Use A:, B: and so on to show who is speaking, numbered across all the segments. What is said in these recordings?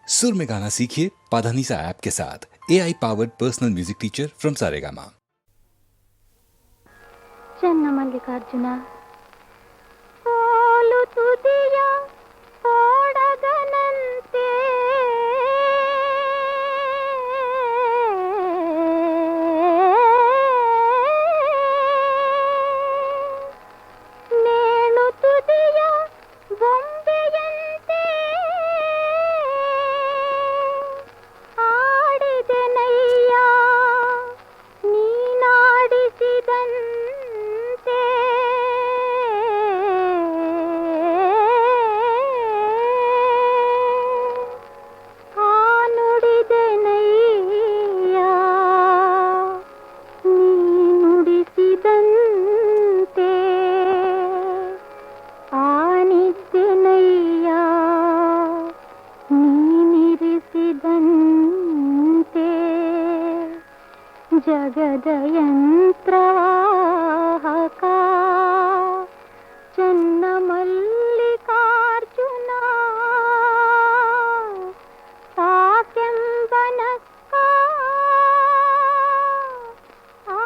A: सुर में गाना सीखिए पाधानीसा ऐप के साथ। AI powered personal music teacher from Saregama.
B: ಚೆನ್ನ ಮಲ್ಲಿಕಾರ್ಜುನ ಸೋಲು ತುದಿಯ ಓಡಗನಂತೆ ನೇಣು ತುದಿಯ ಬೊಂಬೆಯಂತೆ ಆಡಿದೆನಯ್ಯ ನೀನಾಡಿಸಿದಂತೆ ಆ ನುಡಿದೆನಯ್ಯ ನೀ ನುಡಿಸಿದಂತೆ ಆನಿದ್ದೆನಯ್ಯ ನೀನಿರಿಸಿದಂತೆ ಜಗದ ಯಂತ್ರವಾಹಕ ಚೆನ್ನ ಮಲ್ಲಿಕಾರ್ಜುನ ಸಾಕೆಂಬನಕ್ಕ ಆ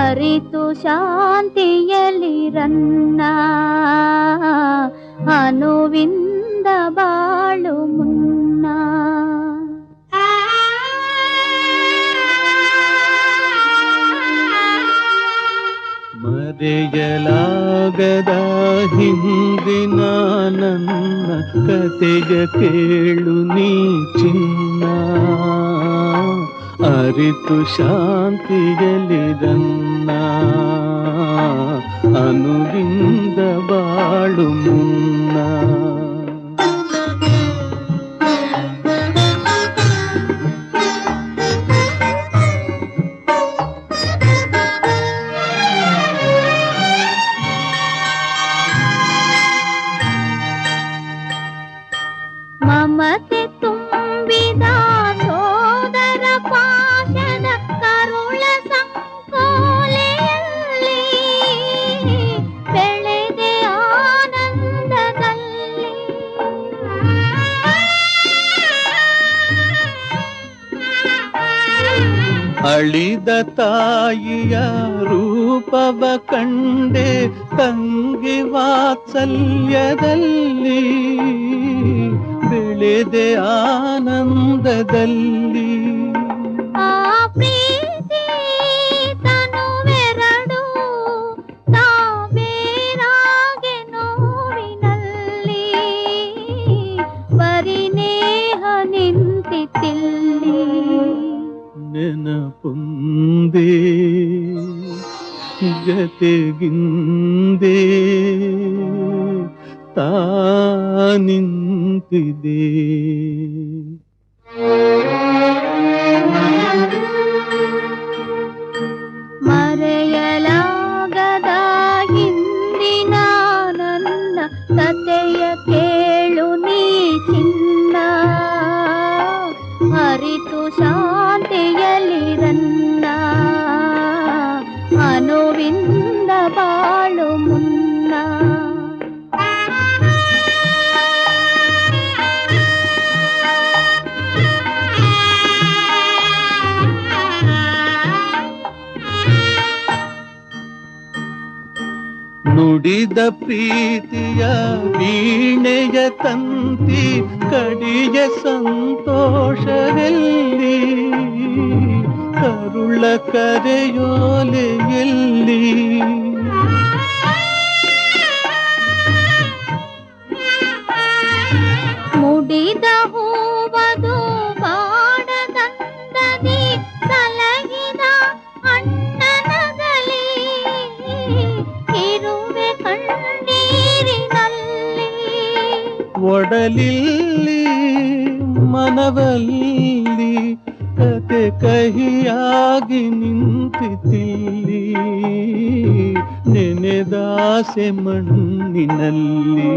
B: ಅರಿತು ಶಾಂತಿಯಲ್ಲಿರನ್ನ ಅನುವಿಂದ ಬಾಳು ಮುನ್ನ.
C: ಮರೆಯಲಾಗದ ಹಿಂದಿನ ನನ್ನ ಕತೆಯ ಕೇಳು ನೀ ಚಿನ್ನ, ಅರಿತು ಶಾಂತಿಯಲ್ಲಿರನ್ನ ಅನುವಿಂದ ಬಾಳು ಮುನ್ನ.
B: ಮಮತೆ ತುಂಬಿದ ಸೋದರ ಪಾಶದ ಕರುಳ ಸಂಕೋಲೆಯಲ್ಲಿ ಬೆಳೆದೆ ಆನಂದದಲ್ಲಿ.
C: ಅಳಿದ ತಾಯಿಯ ರೂಪವ ಕಂಡೆ ತಂಗಿ ವಾತ್ಸಲ್ಯದಲ್ಲಿ ಬೆಳೆದೆ ಆನಂದದಲ್ಲಿ.
B: ಆ ಪ್ರೀತಿ ತನುವೆರಡು ತಾವೇರಾಗೆ ನೋವಿನಲ್ಲಿ ಬರಿನೇಹ ನಿಂತಿತ್ತಿಲ್ಲಿ.
C: ನೆನಪುಂದೇ ಜತೆಗಿಂದೇ ನಿಂತಿದೆ.
B: ಮರೆಯಲಾಗದ ಹಿಂದಿನ ನನ್ನ ಕತೆಯ ಕೇಳು ನೀ ಚಿನ್ನ, ಅರಿತು ಶಾಂತಿಯಲ್ಲಿರನ್ನ ಅನುವಿಂದ ಬಾಳು ಮುನ್ನ.
C: ನುಡಿದ ಪ್ರೀತಿಯ ವೀಣೆಯ ತಂತಿ ಕಡಿಯ ಸಂತೋಷವೆಲ್ಲಿ, ಕರುಳ ಕರೆಯೋಲೆಯಲ್ಲಿ.
B: ಮುಡಿದ ಹೂವದು ಬಾಡದಂದದಿ ಸಲಹಿದ ಅಣ್ಣನಗಲಿ ಇರುವೆ ಕಣ್ಣೀರಿನಲ್ಲಿ.
C: ಒಡಲಿಲ್ಲಿ ಮನವಲ್ಲಿ ಕತೆ ಕಹಿಯಾಗಿ ನಿಂತಿತಿಲ್ಲಿ, ನೆನೆದಾಸೆ ಮಣ್ಣಿನಲ್ಲಿ.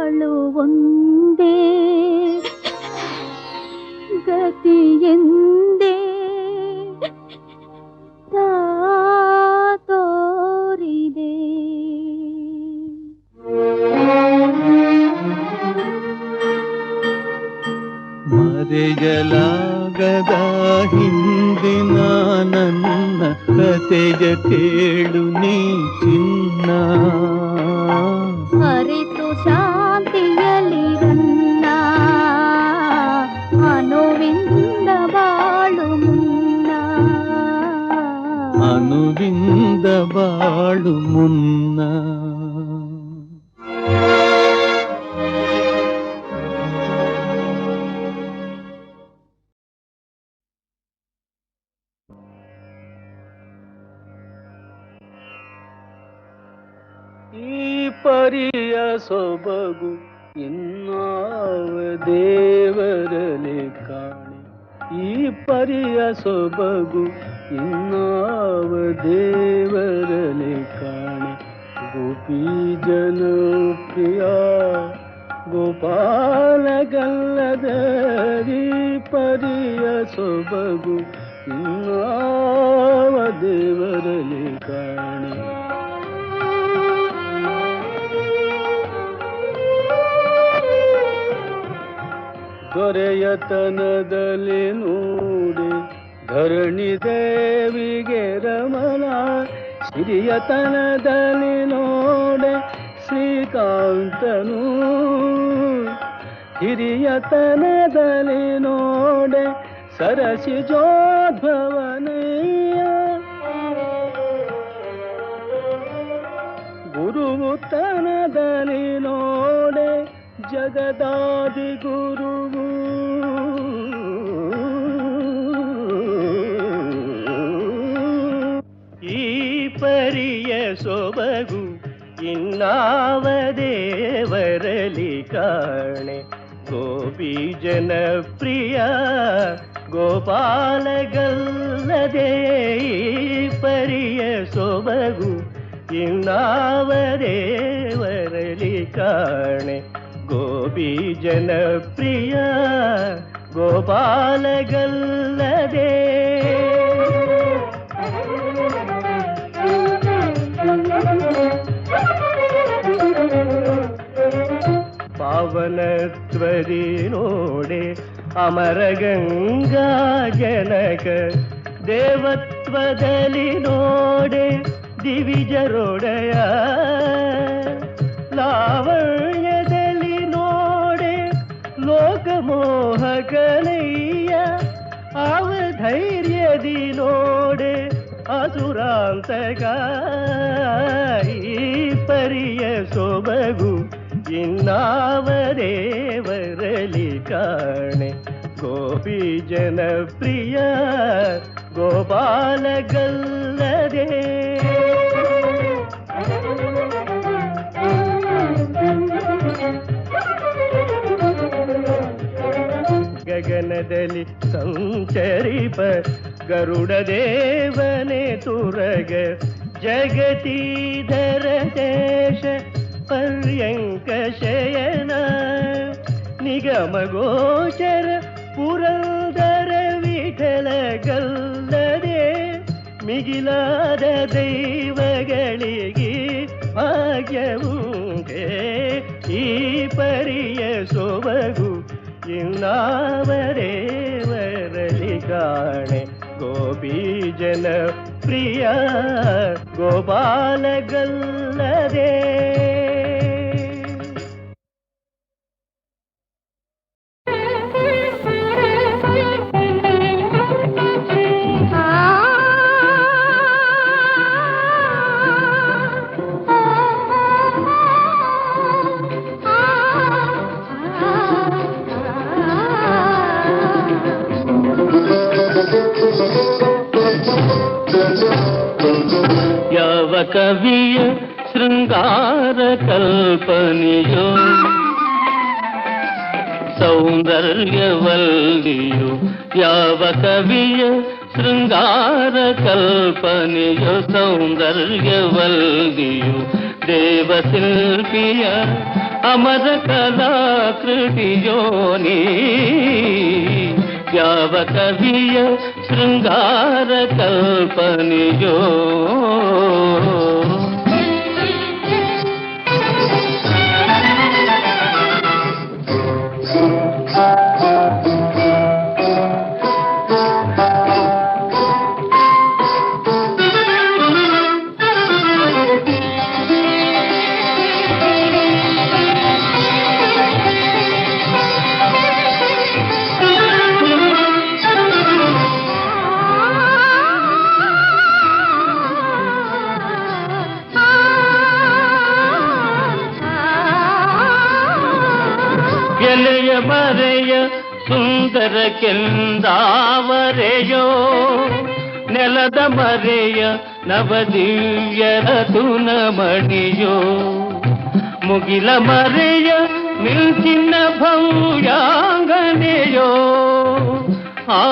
B: ಅಳುವೊಂದೇ ಗತಿಯೆಂದೇ ತೋರಿದೆ.
C: ಮರೆಯಲಾಗದ ಹಿಂದಿನ ನನ್ನ ಕತೆಯ ಕೇಳು ನೀ ಚಿನ್ನ,
B: ಅರಿತು ಶಾಂತಿಯಲ್ಲಿರನ್ನ ಅನುವಿಂದ ಬಾಳು ಮುನ್ನ.
C: ಅನುವಿಂದ ಬಾಳು ಮುನ್ನ. ಈ ಪರಿಯ ಸೊಬಗು ಇನ್ನಾವ ದೇವರಲೆ ಕಾಣೆ, ಈ ಪರಿಯ ಸೊಬಗು ಇನ್ನಾವ ದೇವರಲೆ ಕಾಣೆ. ಗೋಪಿ ಜನಪ್ರಿಯ ಗೋಪಾಲಗಲ್ಲದ ಈ ಪರಿಯ ಸೊಬಗು ಇನ್ನಾವ ದೇವರಲೆ ಕಾಣೆ. ದೊರೆಯತನದಲ್ಲಿ ನೋಡಿ ಧರಣಿ ದೇವಿಗೆ ರಮಣ ಸಿರಿಯತನದಲ್ಲಿ ನೋಡೆ ಶ್ರೀಕಾಂತನು ಹಿರಿಯತನದಲ್ಲಿ ನೋಡೆ ಸರಸಿಜೋದ್ಭವನಯ್ಯ ಗುರುತನದಲ್ಲಿ ನೋಡೆ ಜಗದಾದಿ ಗುರುವು ಈ ಪರಿಯ ಸೊಬಗು ಇನ್ನಾವ ದೇವರಲಿ ಕಾಣೆ ಗೋಪಿ ಜನಪ್ರಿಯ ಗೋಪಾಲಗಲ್ಲದೆ ಈ ಪರಿಯ ಸೊಬಗು ಇನ್ನಾವ ದೇವರಲಿ ಕಾಣೆ ಗೋಪಿ ಜನಪ್ರಿಯ ಗೋಪಾಲಗಲ್ಲದೆ ಪಾವನತ್ವದಿ ನೋಡೆ ಅಮರ ಗಂಗಾ ಜನಕ ದೇವತ್ವದಲ್ಲಿ ನೋಡೆ ದಿವಿಜರೊಡೆಯ ಲಾವಣ್ಯದಲ್ಲಿ ನೋಡೆ ಲೋಕಮೋಹಕನಯ್ಯ ಅವಧೈರ್ಯದಿ ನೋಡೆ ಅಸುರಾಂತಕ ಈ ಪರಿಯ ಸೊಬಗು ಇನ್ನಾವ ದೇವರಲಿ ಕಾಣೆ ಗೋಪಿ ಜನಪ್ರಿಯ ಗೋಪಾಲಗಲ್ಲದೆ ಗಗನದಲ್ಲಿ ಸಂಚರಿಪ ಗರುಡ ದೇವನೇ ತುರಗ ಜಗತೀಧರ ದೇಶ ಪರ್ಯಂಕ ಶಯನ ನಿಗಮ ಗೋಚರ ಪುರಂದರ ವಿಠಲಗಲ್ಲದೆ ಮಿಗಿಲಾದ ದೈವಗಳಿಗೆ ಭಾಗ್ಯವುಂಟೆ ಈ ಪರಿಯ ಸೊಬಗು ಇನ್ನಾವ ದೇವರಲಿ ಕಾಣೆ ಗೋಪಿ ಜನ ಪ್ರಿಯ ಗೋಪಾಲಗಲ್ಲದೆ ಯಾವ ಕವಿಯ ಶೃಂಗಾರ ಕಲ್ಪನೆಯೋ ಸೌಂದರ್ಯವಲ್ಲಿಯೋ ಯಾವ ಕವಿಯ ಶೃಂಗಾರ ಕಲ್ಪನೆಯೋ ಸೌಂದರ್ಯವಲ್ಲಿಯೋ ದೇವಶಿಲ್ಪಿಯ ಅಮರ ಕಲಾಕೃತಿಯೋ ನೀ ಯಾವ ಕವಿಯ ಶೃಂಗಾರ ಕಲ್ಪನೆಯೋ ಎಲೆಯ ಮರೆಯ ಸುಂದರ ಕೆಂದಾವರೆಯೋ ನೆಲದ ಮರೆಯ ನವದಿವ್ಯರ ತುನಮಣಿಯೋ ಮುಗಿಲ ಮರೆಯ ಮಿಂಚಿನ ಭವ್ಯಾಂಗನೆಯೋ ಆ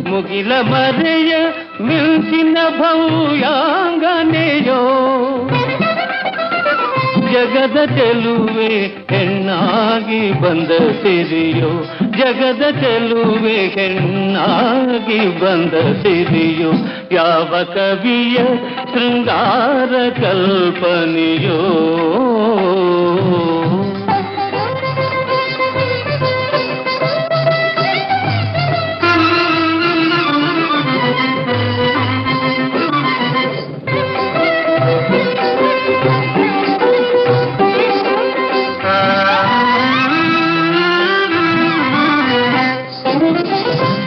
C: ಮುಗಿಲ ಮರೆಯ ಮಿಂಚಿನ ಭವ್ಯಾಂಗನೆಯೋ ಜಗದ ಚೆಲುವೆ ಹೆಣ್ಣಾಗಿ ಬಂದ ಸಿರಿಯೋ, ಜಗದ ಚೆಲುವೆ ಹೆಣ್ಣಾಗಿ ಬಂದ ಸಿರಿಯೋ, ಯಾವ ಕವಿಯ ಶೃಂಗಾರ ಕಲ್ಪನೆಯೋ.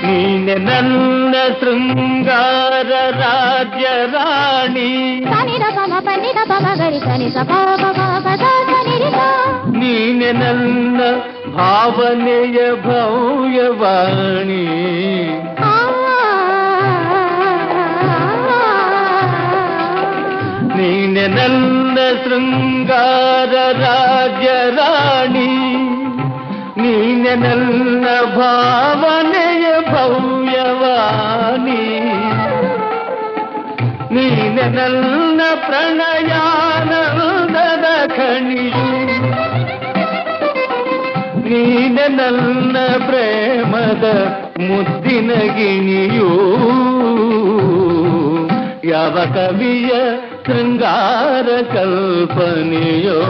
C: ನೀನೆ ನನ್ನ ಶೃಂಗಾರ ರಾಜ್ಯ ರಾಣಿ, ನೀನೆ ನನ್ನ ಭಾವನೆಯ ಭವ್ಯವಾಣಿ, ನೀನೆ ನನ್ನ ಶೃಂಗಾರ ರಾಜ್ಯ ರಾಣಿ, ನೀನೆ ನನ್ನ ಭಾವನೆಯ ಭವ್ಯವಾಣಿ, ನೀನೆ ನನ್ನ ಪ್ರಣಯಾನಂದದ ಖಣಿಯು, ನೀನೆ ನನ್ನ ಪ್ರೇಮದ ಮುದ್ದಿನ ಗಿಣಿಯು, ಯಾವ ಕವಿಯ ಶೃಂಗಾರ ಕಲ್ಪನೆಯೋ.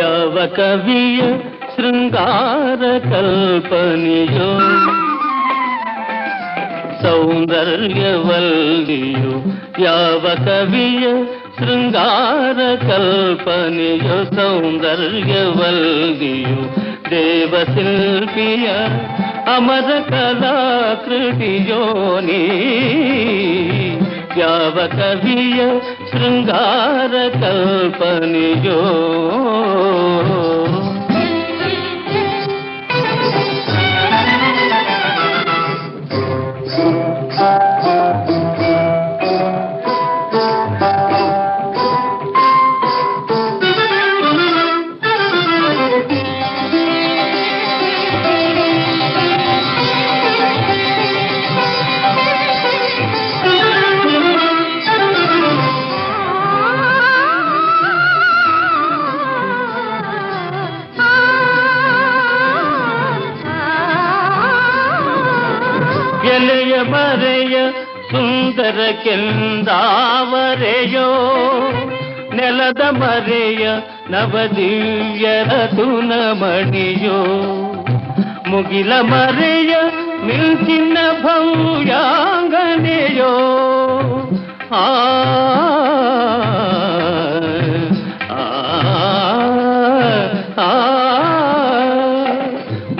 C: ಯಾವ ಕವಿಯ ಶೃಂಗಾರ ಕಲ್ಪನೆಯೋ, ಸೌಂದರ್ಯವಲ್ಲಿಯೋ, ಯಾವ ಕವಿಯ ಶೃಂಗಾರ ಕಲ್ಪನೆಯೋ, ಸೌಂದರ್ಯವಲ್ಲಿಯೋ, ದೇವಶಿಲ್ಪಿಯ ಅಮರ ಕಲಾಕೃತಿಯೋ ನೀ, ಯಾವ ಕವಿಯ ಶೃಂಗಾರ ಕಲ್ಪನೆಯೋ. ಎಲೆಯ ಮರೆಯ ಸುಂದರ ಕೆಂದಾವರೆಯೋ, ನೆಲದ ಮರೆಯ ನವದಿವ್ಯರ ತುನಮಣಿಯೋ, ಮುಗಿಲ ಮರೆಯ ಮಿಂಚಿನ ಭವ್ಯಾಂಗನೆಯೋ, ಆ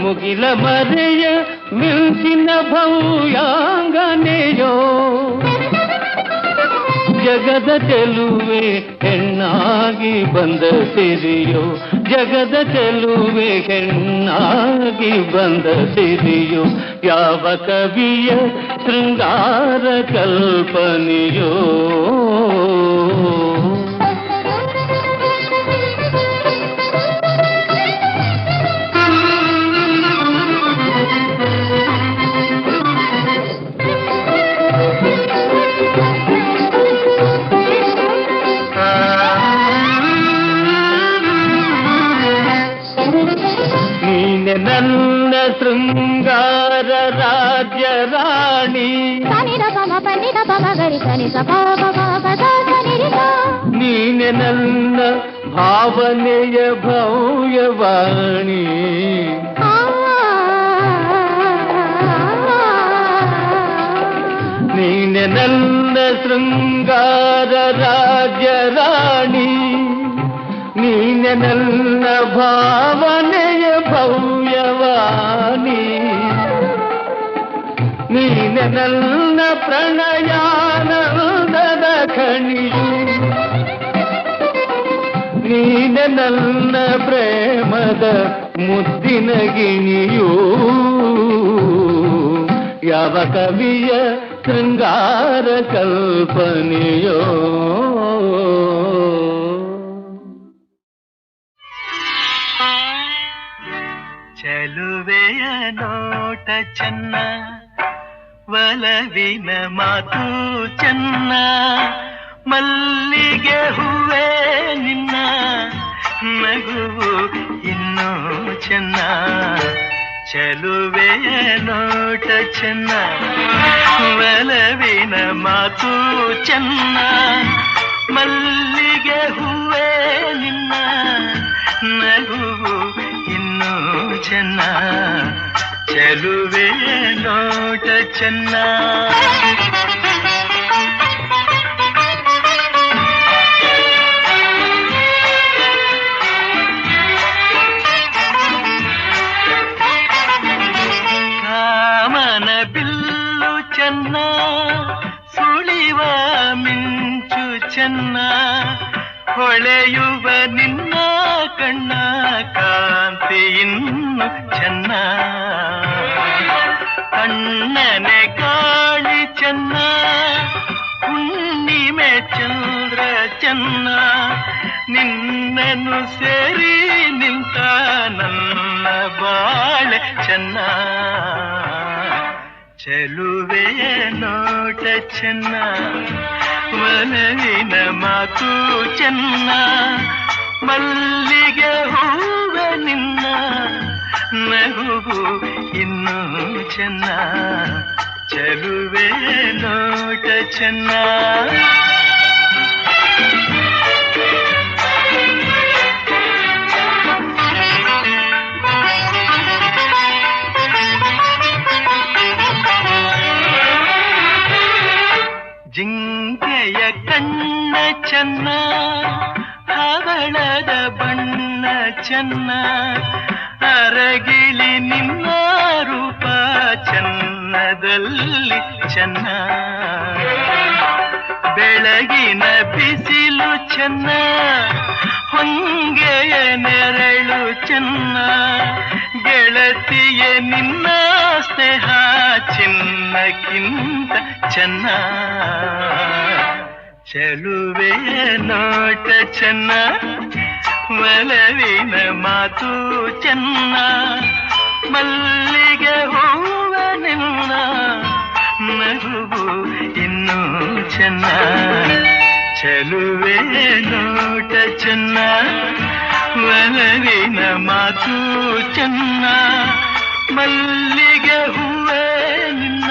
C: ಮುಗಿಲ ಮರೆಯ ಮಿಂಚಿನ ಭವ್ಯಾಂಗನೆಯೋ, ಜಗದ ಚೆಲುವೆ ಹೆಣ್ಣಾಗಿ ಬಂದ ಸಿರಿಯೋ, ಜಗದ ಚೆಲುವೆ ಹೆಣ್ಣಾಗಿ ಬಂದ ಸಿರಿಯೋ, ಯಾವ ಕವಿಯ ಶೃಂಗಾರ ಕಲ್ಪನೆಯೋ. ನೀನೆ ನನ್ನ ಶೃಂಗಾರ ರಾಜ್ಯ ರಾಣಿ, ನೀನೆ ನನ್ನ ಭಾವನೆಯ ಭವ್ಯವಾಣಿ, ನೀನೆ ನನ್ನ ಶೃಂಗಾರ ರಾಜ್ಯ ರಾಣಿ, ನೀನೆ ನನ್ನ ಭಾವನೆಯ ಭವ್ಯವಾಣಿ, ನೀನೆ ನನ್ನ ಪ್ರಣಯಾನಂದದ ಖಣಿಯು, ನೀನೆ ನನ್ನ ಪ್ರೇಮದ ಮುದ್ದಿನ ಗಿಣಿಯೋ ಯಾವ ಕವಿಯ ಶೃಂಗಾರ ಕಲ್ಪನೆಯೋ.
D: ಚೆಲುವೆಯ ನೋಟ ಚೆನ್ನ, ಒಲವಿನ ಮಾತು ಚೆನ್ನ, ಮಲ್ಲಿಗೆ ಹೂವೇ ನಿನ್ನ ನಗುವು ಇನ್ನೂ ಚೆನ್ನ. ಚೆಲುವೆಯ ನೋಟ ಚೆನ್ನ, ಒಲವಿನ ಮಾತು ಚೆನ್ನ, ಮಲ್ಲಿಗೆ ಹೂವೇ ನಿನ್ನ ನಗುವು ಇನ್ನೂ ಚೆನ್ನ. ಚೆಲುವೆಯ ನೋಟ ಚೆನ್ನ. ಕಾಮನ ಬಿಲ್ಲು ಚೆನ್ನ, ಸುಳಿವ ಮಿಂಚು ಚೆನ್ನ, ಹೊಳೆಯುವ ನಿನ್ನ ಕಣ್ಣ ಕಾಂತಿ ಇನ್ನು ಚೆನ್ನ. ಕಣ್ಣನೆ ಕಾಳಿ ಚೆನ್ನ, ಹುಣ್ಣಿಮೆ ಚಂದ್ರ ಚೆನ್ನ, ನಿನ್ನನ್ನು ಸೇರಿ ನಿಂತ ನನ್ನ ಬಾಳೆ ಚೆನ್ನ. ಚೆಲುವೆಯ ನೋಟ ಚೆನ್ನ, ಒಲವಿನ ಮಾತು ಚೆನ್ನ, ಮಲ್ಲಿಗೆ ಹೂವ ನಿನ್ನ ನಗುವು ಇನ್ನೂ ಚೆನ್ನ. ಚೆಲುವೆಯ ನೋಟ ಚೆನ್ನ. ಜಿಂಕೆಯ ಕಣ್ಣ ಚೆನ್ನ, ಹವಳದ ಬಣ್ಣ ಚೆನ್ನ, ಅರಗಿಳಿ ನಿನ್ನ ರೂಪ ಚೆನ್ನದಲ್ಲಿ ಚೆನ್ನ. ಬೆಳಗಿನ ಬಿಸಿಲು ಚೆನ್ನ, ಹೊಂಗೆಯ ನೆರಳು ಚೆನ್ನ, ಗೆಳತಿಯ ನಿನ್ನ ಸ್ನೇಹ ಚಿನ್ನಕ್ಕಿಂತ ಚೆನ್ನ. ಚೆಲುವೆಯ ನೋಟ ಚೆನ್ನ, ಒಲವಿನ ಮಾತು ಚೆನ್ನ, ಮಲ್ಲಿಗೆ ಹೂವ ನಿನ್ನ ನಗುವು ಇನ್ನೂ ಚೆನ್ನ. ಚೆಲುವೆಯ ನೋಟ ಚೆನ್ನ, ಒಲವಿನ ಮಾತು ಚೆನ್ನ, ಮಲ್ಲಿಗೆ ಹೂವೇ ನಿನ್ನ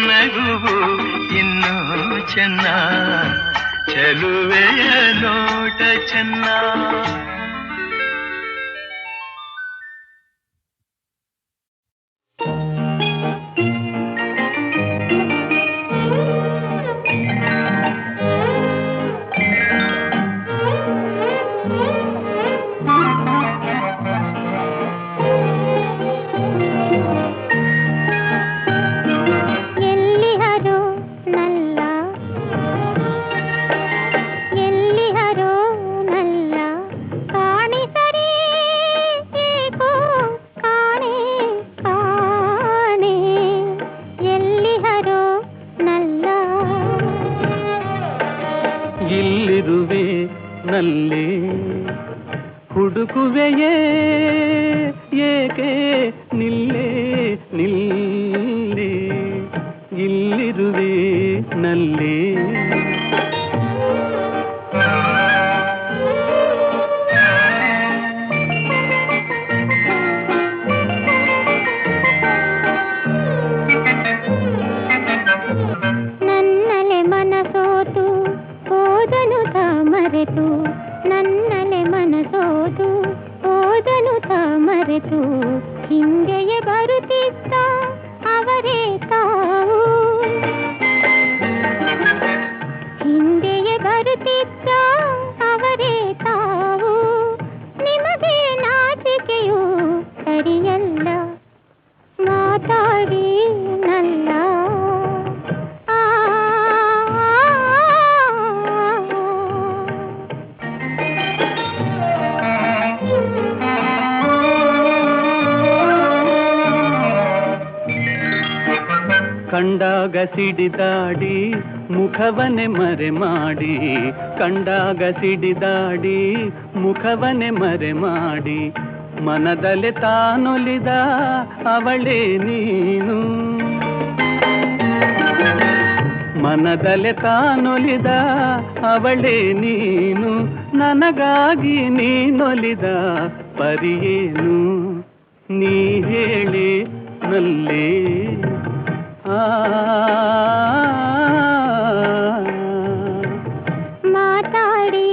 D: ನಗುವು ಇನ್ನೂ ಚೆನ್ನ. ಚೆಲುವೆಯ ನೋಟ ಚೆನ್ನ.
C: ಇಲ್ಲಿರುವೆ ನಲ್ಲಿ ಹುಡುಕುವೆಯೇ ಏಕೆ ನಿಲ್ಲೇ ನಿಲ್ಲಿ. ಇಲ್ಲಿರುವೆ ನಲ್ಲಿ
B: ಮರೆತು ನನ್ನಲೆ ಮನಸೋದು ಹೋದನು
C: ಕಂಡಾಗ ಸಿಡಿದಾಡಿ ಮುಖವನೆ ಮರೆ ಮಾಡಿ, ಕಂಡಾಗ ಸಿಡಿದಾಡಿ ಮುಖವನೆ ಮರೆ ಮಾಡಿ, ಮನದಲ್ಲಿ ತಾನೊಲಿದ ಅವಳೇ ನೀನು, ಮನದಲ್ಲಿ ತಾನೊಲಿದ ಅವಳೇ ನೀನು, ನನಗಾಗಿ ನೀನೊಲಿದ ಪರಿಯೇನು, ನೀ ಹೇಳಿ ನಲ್ಲೇ
B: ಮಾತಾಡಿ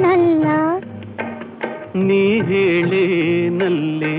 B: ನಲ್ಲ,
C: ನೀ ಹೇಳಿ ನಲ್ಲೇ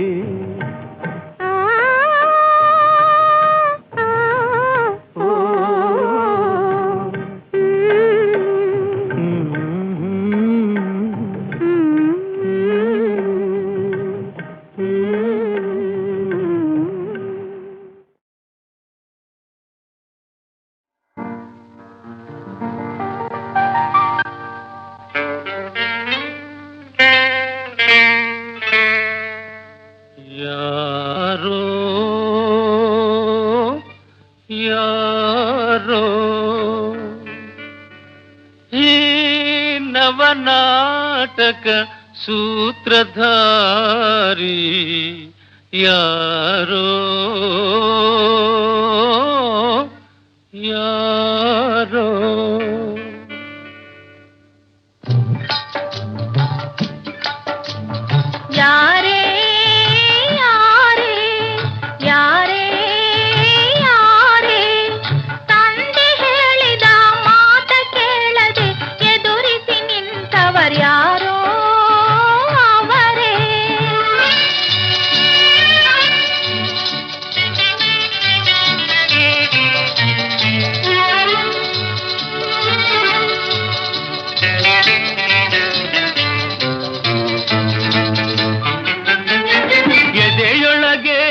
C: ನವನಾಟಕ ಸೂತ್ರಧಾರಿ ಯಾರೋ ಯಾರೋ,
B: ಯಾರೇ ಯಾರೇ ಯಾರೇ ಯಾರೇ ತಂದೆ ಹೇಳಿದ ಮಾತ ಕೇಳದೆ ಎದುರಿಸಿ ನಿಂತವರ್ಯಾರೋ ಅವರೇ,
C: ಎದೆಯೊಳಗೆ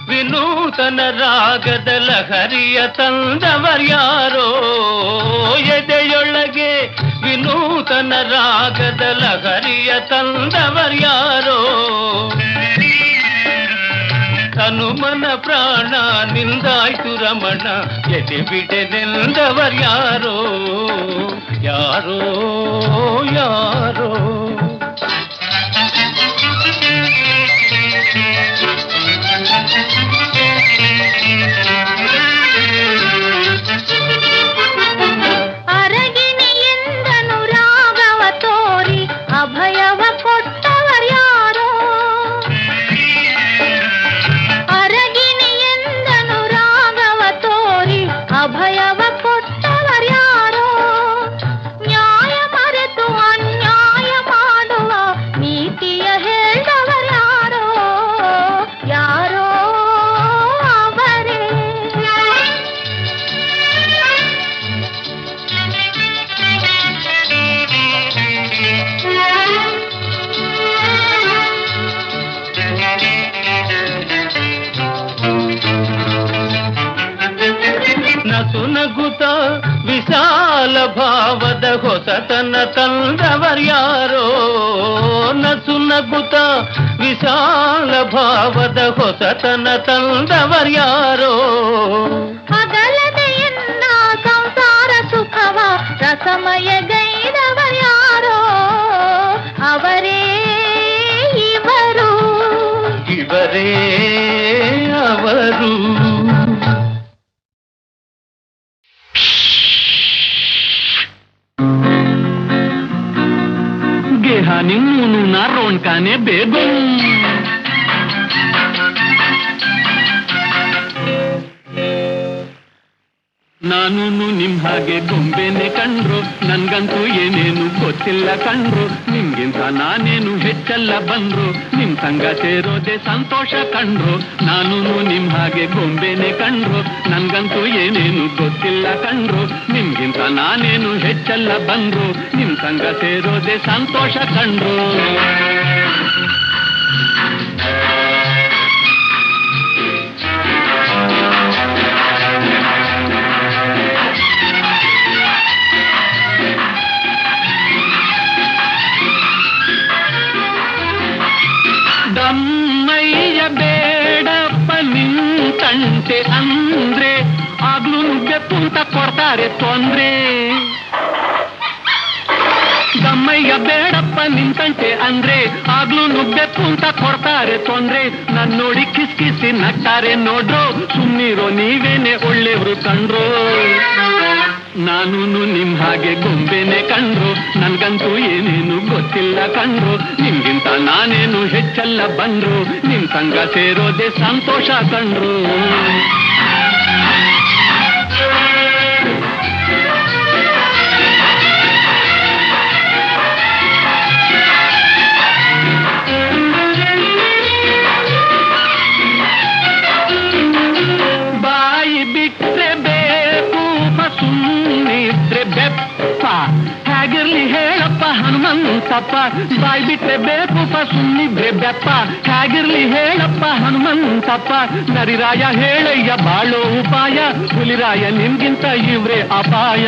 C: ವಿನೂತನ ರಾಗದ ಲಹರಿಯ ತಂದವರ್ಯಾರೋ, ಎದೆಯೊಳಗೆ ವಿನೂತನ ರಾಗದ ಲಹರಿಯ ತಂದವರ್ಯಾರೋ, ಹನುಮನ ಪ್ರಾಣ ನಿಂದಾಯ್ತು ರಮಣ ಎದೆ ಬಿಡೆನೆಂದವರ್ಯಾರೋ ಯಾರೋ ಯಾರೋ.
B: ಅರಗಿಣಿಯಿಂದನು ರಾಗವ ತೋರಿ ಅಭಯವ ಕೊಟ್ಟವರ್ಯಾರೋ, ಅರಗಿಣಿಯಿಂದನು ರಾಗವ ತೋರಿ ಅಭಯವ ಕೊಟ್ಟವರ್ಯಾರೋ, ನ್ಯಾಯ ಮರೆತು ಅನ್ಯಾಯ ಮಾಡುವ ನೀತಿಯ ಹೇಳಿದವರ್ಯಾರೋ ಯಾರೋ ಅವರೇ.
C: ನಸು ನಗುತ್ತ ವಿಶಾಲ ಭಾವದ ಹೊಸತನ ತಂದವರ್ಯಾರೋ, ನಸು ನಗುತ್ತ ವಿಶಾಲ ಭಾವದ ಹೊಸತನ ತಂದವರ್ಯಾರೋ,
B: ಅಗಲದೆ ಎನ್ನ ಸಂಸಾರ ಸುಖವ ರಸಮಯ ಗೈದವರ್ಯಾರೋ ಅವರೇ ಇವರು,
C: ಇವರೇ ಅವರು. ಗೆಹಾನಿ ಮೂನು ರೋಣ್ಕಾನೆ ಬೇಗು ನಾನು ನಿಮ್ ಹಾಗೆ ಗೊಂಬೆನೆ ಕಂಡ್ರು, ನನ್ಗಂತೂ ಏನೇನು ಗೊತ್ತಿಲ್ಲ ಕಂಡ್ರು, ನಿಮ್ಗಿಂತ ನಾನೇನು ಹೆಚ್ಚಲ್ಲ ಬಂದ್ರು, ನಿಮ್ ಸಂಗ ಸೇರೋದೆ ಸಂತೋಷ ಕಂಡ್ರು. ನಾನು ನಿಮ್ ಹಾಗೆ ಗೊಂಬೆನೆ ಕಂಡ್ರು, ನನ್ಗಂತೂ ಏನೇನು ಗೊತ್ತಿಲ್ಲ ಕಂಡ್ರು, ನಿಮ್ಗಿಂತ ನಾನೇನು ಹೆಚ್ಚಲ್ಲ ಬಂದ್ರು, ನಿಮ್ ಸಂಗ ಸೇರೋದೆ ಸಂತೋಷ ಕಂಡ್ರು. ದಮ್ಮಯ್ಯ ಬೇಡಪ್ಪ ನಿಂತಂತೆ ಅಂದ್ರೆ ಆಗ್ಲೂ ಬೆಪ್ಪು ಅಂತ ಕೊಡ್ತಾರೆ ತೊಂದ್ರೆ. ಗಮ್ಮಯ್ಯ ಬೇಡಪ್ಪ ನಿಂತಂತೆ ಅಂದ್ರೆ ಆಗ್ಲೂ ಬೆಪ್ಪು ಅಂತ ಕೊಡ್ತಾರೆ ತೊಂದ್ರೆ. ನನ್ ನೋಡಿ ಕಿಸ್ಕಿಸಿ ನಗ್ತಾರೆ ನೋಡ್ರೋ, ಸುಮ್ನಿರೋ ನೀವೇನೆ ಒಳ್ಳೆಯವರು ಕಂಡ್ರೋ. ನಾನು ನಿಮ್ ಹಾಗೆ ಗೊಂಬೆನೆ ಕಂಡ್ರು, ನನ್ಗಂತೂ ಏನೇನು ಗೊತ್ತಿಲ್ಲ ಕಂಡ್ರು. ನಿಮ್ಗಿಂತ ನಾನೇನು ಹೆಚ್ಚಲ್ಲ ಬಂದ್ರು, ನಿಮ್ ಸಂಗ ಸೇರೋದೆ ಸಂತೋಷ ಕಂಡ್ರು. ಬಾಯಿ ಬಿಟ್ರೆ ಬೇಕು ಸುಮ್ಮನಿದ್ರೆ ಬೆಪ್ಪ, ಹೇಗಿರ್ಲಿ ಹೇಳಪ್ಪ ಹನುಮಂತಪ್ಪ. ಬಾಯಿ ಬಿಟ್ರೆ ಬೇಕು ಸುಮ್ಮನಿದ್ರೆ ಬೆಪ್ಪ, ಹೇಗಿರ್ಲಿ ಹೇಳಪ್ಪ ಹನುಮಂತಪ್ಪ. ನರಿರಾಯ ಹೇಳಯ್ಯ ಬಾಳೋ ಉಪಾಯ, ಹುಲಿರಾಯ ನಿಮ್ಗಿಂತ ಇವ್ರೆ ಅಪಾಯ.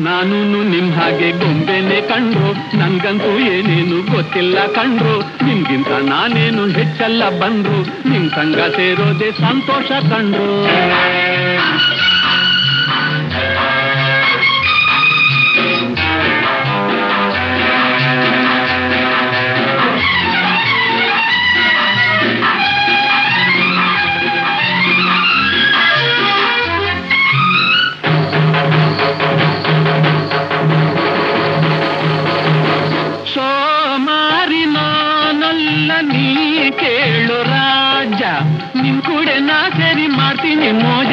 C: ನಾನು ನಿಮ್ ಹಾಗೆ ಗೊಂಬೆನೆ ಕಂಡ್ರು, ನನ್ಗಂತೂ ಏನೇನು ಗೊತ್ತಿಲ್ಲ ಕಂಡ್ರು. ನಿಮ್ಗಿಂತ ನಾನೇನು ಹೆಚ್ಚಲ್ಲ ಬಂದ್ರು, ನಿಮ್ ಸಂಗ ಸೇರೋದೆ ಸಂತೋಷ ಕಂಡ್ರು. ಸೋಮಾರಿ ನಾನಲ್ಲ ನೀ ಕೇಳು ರಾಜ, ನಿನ್ ಕೂಡ ನಾ ಸೇರಿ ಮಾಡ್ತೀನಿ ಮೋಜ.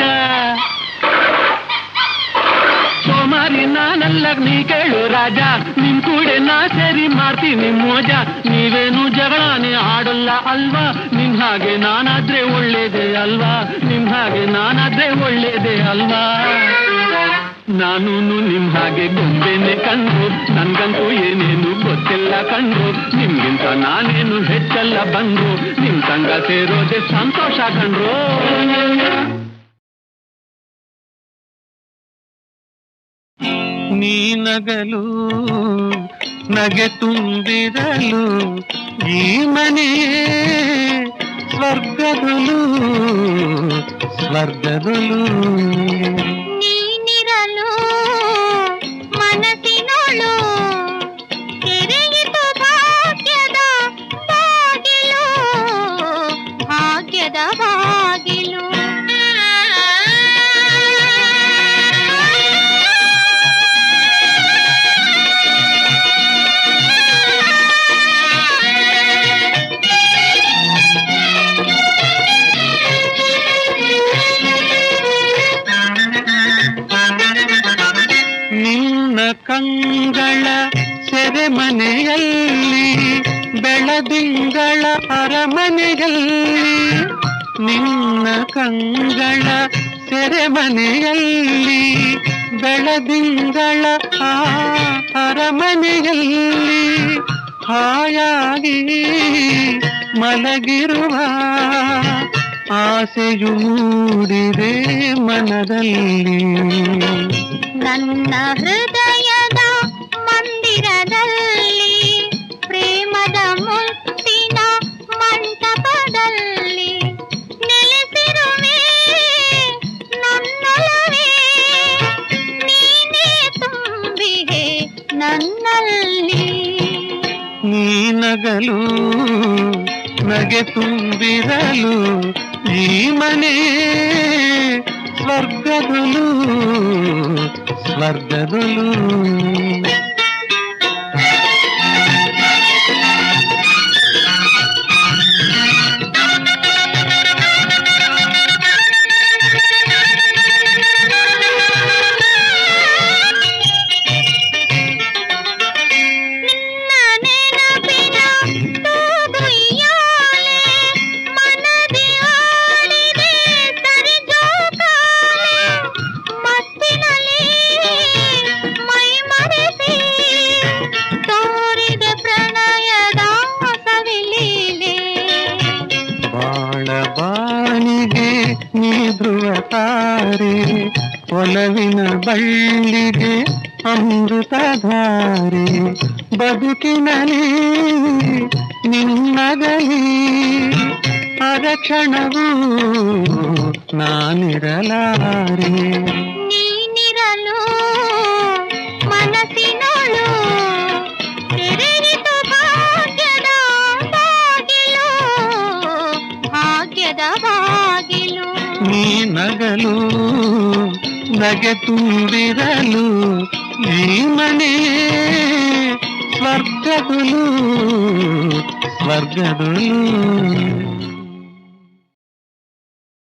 C: ಸೋಮಾರಿ ನಾನಲ್ಲ ನೀ ಕೇಳು ರಾಜ, ನಿನ್ ಕೂಡ ನಾ ಸೇರಿ ಮಾಡ್ತೀನಿ ಮೋಜ. ನೀವೇನು ಜಗಳಾನೆ ಆಡಲ್ಲ ಅಲ್ವಾ, ನಿಮ್ ಹಾಗೆ ನಾನಾದ್ರೆ ಒಳ್ಳೇದೇ ಅಲ್ವಾ, ನಿಮ್ ಹಾಗೆ ನಾನಾದ್ರೆ ಒಳ್ಳೇದೇ ಅಲ್ವಾ. ನಾನು ನಿಮ್ ಹಾಗೆ ಗೊಂಬೆನೆ ಕಂಡ್ರು, ನನ್ಗಂತೂ ಏನೇನು ಗೊತ್ತಿಲ್ಲ ಕಂಡ್ರು. ನಿಮ್ಗಿಂತ ನಾನೇನು ಹೆಚ್ಚಲ್ಲ ಬಂದ್ರು, ನಿಮ್ ಸಂಗ ಸೇರೋದೆ ಸಂತೋಷ ಕಂಡ್ರು.
D: ನೀನಗಲು ನಗೆ ತುಂಬಿರಲು ಈ ಮನೆ ಸ್ವರ್ಗದಲು ಸ್ವರ್ಗದಲು.
B: ನೀನಿರಲು ಮನಸ್ಸಿನೋಳು ತೆರೆಯಿತು ಭಾಗ್ಯದ ಬಾಗಿಲು, ಭಾಗ್ಯದ ಬಾಗಿಲು.
D: ನಿನ್ನ ಕಂಗಳ ಸೆರೆಮನೆಯಲ್ಲಿ ಬೆಳದಿಂಗಳ ಅರಮನೆಯಲ್ಲಿ, ನಿನ್ನ ಕಂಗಳ ಸೆರೆಮನೆಯಲ್ಲಿ ಬೆಳದಿಂಗಳ ಅರಮನೆಯಲ್ಲಿ ಹಾಯಾಗಿ ಮಲಗಿರುವ ಆಸೆಯು ಮೂಡಿದೆ ಮನದಲ್ಲಿ.
B: ನನ್ನ ಹೃದಯದ ಮಂದಿರದಲ್ಲಿ ಪ್ರೇಮದ ಮುತ್ತಿನ ಮಂಟಪದಲ್ಲಿ ನೆಲೆಸಿರುವೆ ನನ್ನೊಲವೇ, ನೀನೇ ತುಂಬಿಗೆ ನನ್ನಲ್ಲಿ.
D: ನೀನಗಲು ನಗೆ ತುಂಬಿರಲು ಈ ಮನೆ ಸ್ವರ್ಗದಲು ಸ್ವರ್ಗದಲು. ಒಲವಿನ ಬಳ್ಳಿಗೆ ಅಮೃತಧಾರೆ, ಬದುಕಿನಲ್ಲಿ ನಿನ್ನಗಲಿ ಅರಕ್ಷಣವು ನಾನಿರಲಾರೆ.
B: ನೀನಿರಲು ಮನಸ್ಸಿನೊಳು ತೆರೆಯಿತು ಭಾಗ್ಯದ ಬಾಗಿಲು, ಭಾಗ್ಯದ ಬಾಗಿಲು.
D: ನೀ ನಗಲು ನಗೆ ತುಂಬಿರಲು ಈ ಮನೆ ಸ್ವರ್ಗದಲು ಸ್ವರ್ಗದಲು.